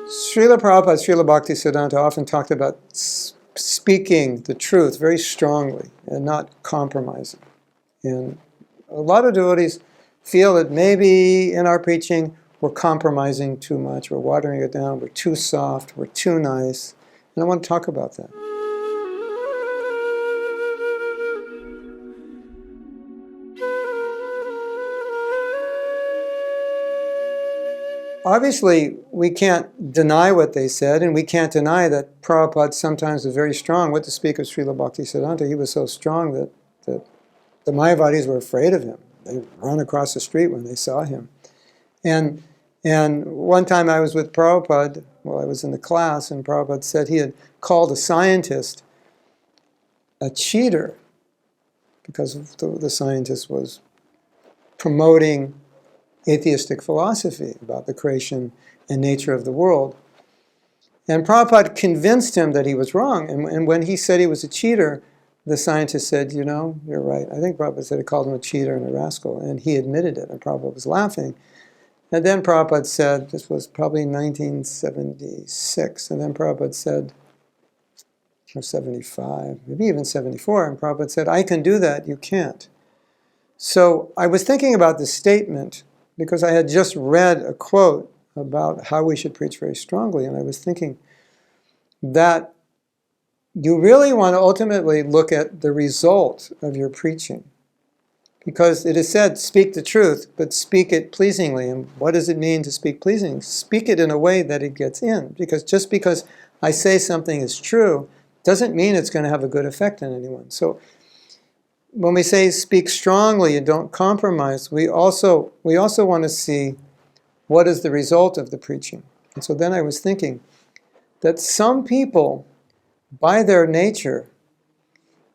Srila Prabhupada, Srila Bhaktisiddhanta often talked about speaking the truth very strongly and not compromising. And a lot of devotees feel that maybe in our preaching we're compromising too much, we're watering it down, we're too soft, we're too nice. And I want to talk about that. Obviously, we can't deny what they said, and we can't deny that Prabhupada sometimes was very strong. With the speak of Srila Bhaktisiddhanta, he was so strong that the Mayavadis were afraid of him. They run across the street when they saw him. And one time I was with Prabhupada, while I was in the class, and Prabhupada said he had called a scientist a cheater because the scientist was promoting atheistic philosophy about the creation and nature of the world. And Prabhupada convinced him that he was wrong. And when he said he was a cheater, the scientist said, you know, you're right. I think Prabhupada said he called him a cheater and a rascal. And he admitted it, and Prabhupada was laughing. And then Prabhupada said, this was probably 1976, and then Prabhupada said, or 75, maybe even 74, and Prabhupada said, I can do that, you can't. So I was thinking about this statement because I had just read a quote about how we should preach very strongly, and I was thinking that you really want to ultimately look at the result of your preaching. Because it is said, speak the truth, but speak it pleasingly. And what does it mean to speak pleasing? Speak it in a way that it gets in. Because just because I say something is true doesn't mean it's going to have a good effect on anyone. So when we say speak strongly and don't compromise, we also want to see what is the result of the preaching. And so then I was thinking that some people, by their nature,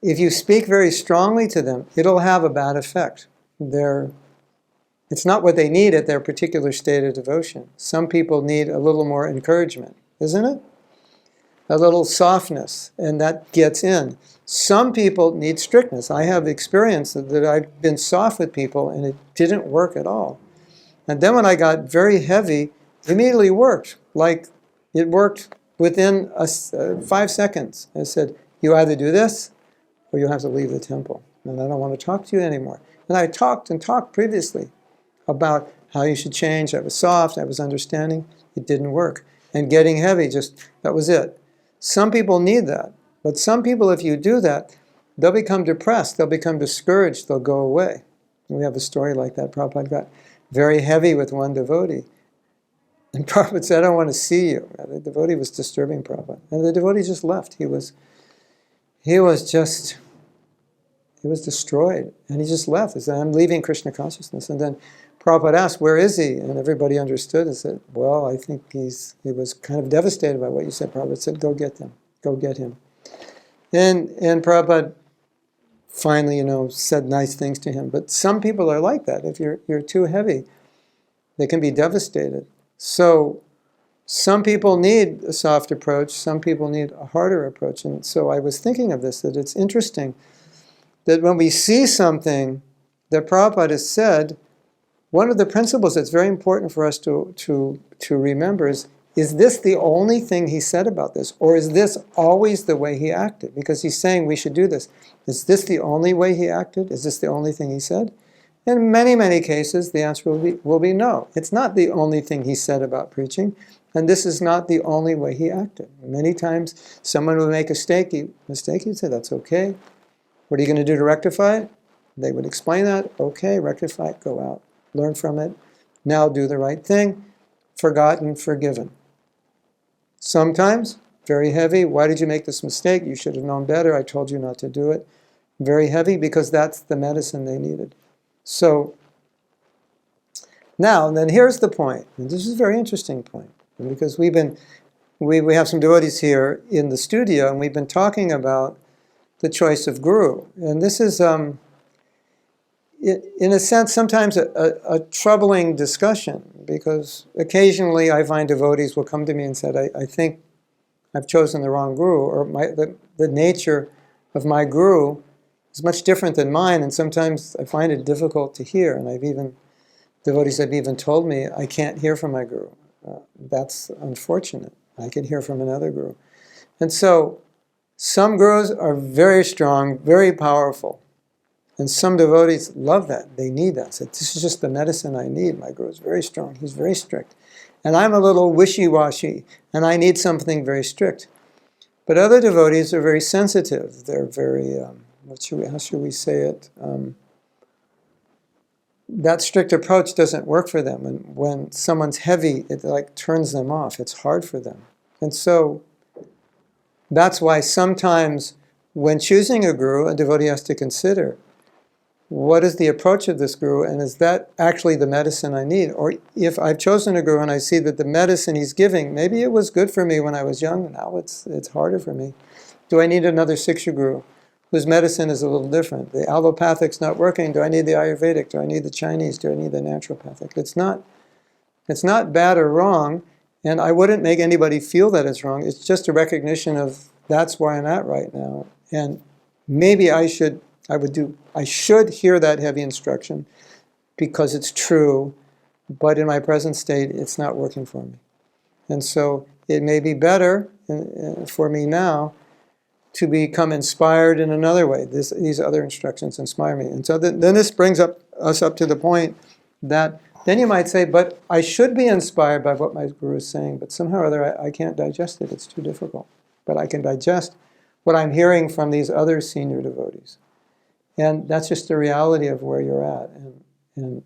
if you speak very strongly to them, it'll have a bad effect. It's not what they need at their particular state of devotion. Some people need a little more encouragement, isn't it? A little softness, and that gets in. Some people need strictness. I have experienced that I've been soft with people and it didn't work at all. And then when I got very heavy, it immediately worked. Like it worked within 5 seconds. I said, you either do this or you have to leave the temple. And I don't want to talk to you anymore. And I talked previously about how you should change. I was soft, I was understanding. It didn't work. And getting heavy, that was it. Some people need that. But some people, if you do that, they'll become depressed, they'll become discouraged, they'll go away. And we have a story like that. Prabhupada got very heavy with one devotee. And Prabhupada said, I don't want to see you. The devotee was disturbing Prabhupada. And the devotee just left. He was destroyed. And he just left. He said, I'm leaving Krishna consciousness. And then Prabhupada asked, where is he? And everybody understood and said, well, I think he was kind of devastated by what you said. Prabhupada said, go get them. Go get him. And Prabhupada finally, said nice things to him. But some people are like that. If you're too heavy, they can be devastated. So some people need a soft approach. Some people need a harder approach. And so I was thinking of this, that it's interesting that when we see something that Prabhupada has said, one of the principles that's very important for us to remember is this the only thing he said about this? Or is this always the way he acted? Because he's saying we should do this. Is this the only way he acted? Is this the only thing he said? In many, many cases, the answer will be no. It's not the only thing he said about preaching, and this is not the only way he acted. Many times, someone would make a mistake, he'd say, that's okay. What are you going to do to rectify it? They would explain that. Okay, rectify it, go out. Learn from it. Now do the right thing. Forgotten, forgiven. Sometimes, very heavy. Why did you make this mistake? You should have known better. I told you not to do it. Very heavy because that's the medicine they needed. So, now, then here's the point. And this is a very interesting point. Because we have some devotees here in the studio, and we've been talking about the choice of guru. And this is, in a sense, sometimes a troubling discussion, because occasionally I find devotees will come to me and say, I think I've chosen the wrong guru, or the nature of my guru is much different than mine, and sometimes I find it difficult to hear. And devotees have even told me, I can't hear from my guru. That's unfortunate. I could hear from another guru. And so some gurus are very strong, very powerful. And some devotees love that. They need that. Say, this is just the medicine I need. My guru is very strong. He's very strict. And I'm a little wishy-washy, and I need something very strict. But other devotees are very sensitive. They're very, how should we say it? That strict approach doesn't work for them. And when someone's heavy, it like turns them off. It's hard for them. And so that's why sometimes when choosing a guru, a devotee has to consider, what is the approach of this guru, and is that actually the medicine I need? Or if I've chosen a guru and I see that the medicine he's giving, maybe it was good for me when I was young, now it's harder for me. Do I need another Siksha guru whose medicine is a little different? The allopathic's not working. Do I need the Ayurvedic? Do I need the Chinese? Do I need the naturopathic? It's not bad or wrong, and I wouldn't make anybody feel that it's wrong. It's just a recognition of that's where I'm at right now. And maybe I should hear that heavy instruction because it's true, but in my present state, it's not working for me. And so it may be better for me now to become inspired in another way. These other instructions inspire me. And so then this brings us up to the point that then you might say, but I should be inspired by what my guru is saying, but somehow or other I can't digest it. It's too difficult. But I can digest what I'm hearing from these other senior devotees. And that's just the reality of where you're at. And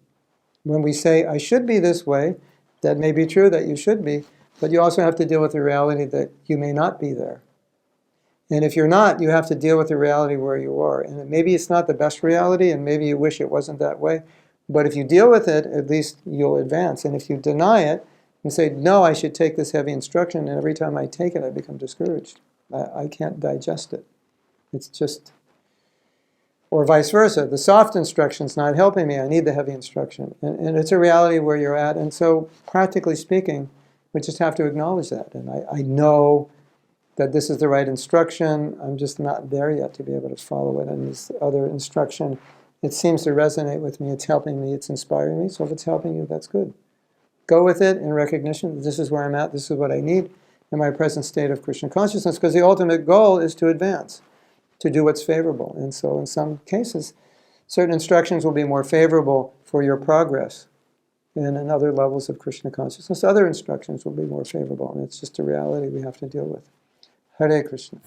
when we say, I should be this way, that may be true that you should be, but you also have to deal with the reality that you may not be there. And if you're not, you have to deal with the reality where you are. And maybe it's not the best reality, and maybe you wish it wasn't that way. But if you deal with it, at least you'll advance. And if you deny it and say, no, I should take this heavy instruction, and every time I take it, I become discouraged. I can't digest it. It's just... Or vice versa. The soft instruction's not helping me. I need the heavy instruction. And it's a reality where you're at. And so, practically speaking, we just have to acknowledge that. And I know that this is the right instruction. I'm just not there yet to be able to follow it. And this other instruction, it seems to resonate with me. It's helping me. It's inspiring me. So if it's helping you, that's good. Go with it in recognition that this is where I'm at. This is what I need in my present state of Krishna consciousness. Because the ultimate goal is to advance, to do what's favorable. And so in some cases, certain instructions will be more favorable for your progress. And in other levels of Krishna consciousness, other instructions will be more favorable. And it's just a reality we have to deal with. Hare Krishna.